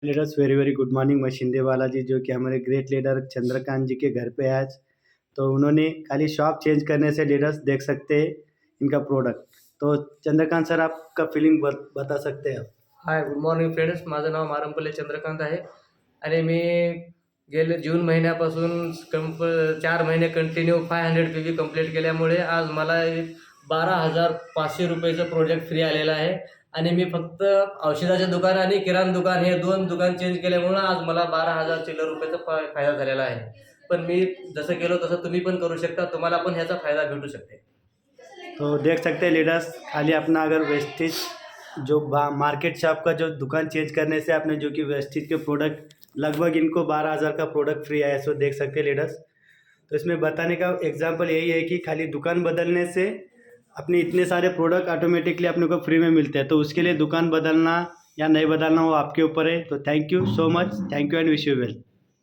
Leaders very very good morning. मैं शिंदे बालाजी जो कि हमारे ग्रेट लीडर चंद्रकांत जी के घर पे है आज। तो उन्होंने खाली शॉप चेंज करने से लीडर्स देख सकते हैं इनका प्रोडक्ट। तो चंद्रकांत सर आपका फीलिंग बता सकते हैं आप? हाय, गुड मॉर्निंग फ्रेंड्स. माझं नाव मारंपल्ले चंद्रकांत आहे आणि मी गेले जून महिन्यापासून 4 महिने कंटिन्यू 500 PV कंप्लीट केल्यामुळे आज मला एक 12,500 रुपयेचं प्रोजेक्ट फ्री आलेलं आहे. आणि मी फक्त औषधाचं दुकान आणि किराणा दुकान हे 2 दुकान चेंज केल्यामुळं आज मला 12,000 चिल्लर रुपयाचा फायदा झालेला आहे. पण मी जसं केलं तसं तुम्ही पण करू शकता. तुम्हाला पण ह्याचा फायदा भेटू शकते. तो देख सकते हैं लीडर्स, खाली अपना अगर वेस्टेज जो मार्केट से आपका जो दुकान चेंज करने से आपने जो कि वेस्टेज के प्रोडक्ट लगभग इनको 12,000 का प्रोडक्ट फ्री आया, सो देख सकते हैं लीडर्स। तो इसमें बताने का एग्जांपल यही है कि खाली दुकान बदलने से अपने इतने सारे प्रोडक्ट ऑटोमेटिकली अपने को फ्री में मिलते हैं। तो उसके लिए दुकान बदलना या नहीं बदलना वो आपके ऊपर है। तो thank you so much, thank you end wish you well.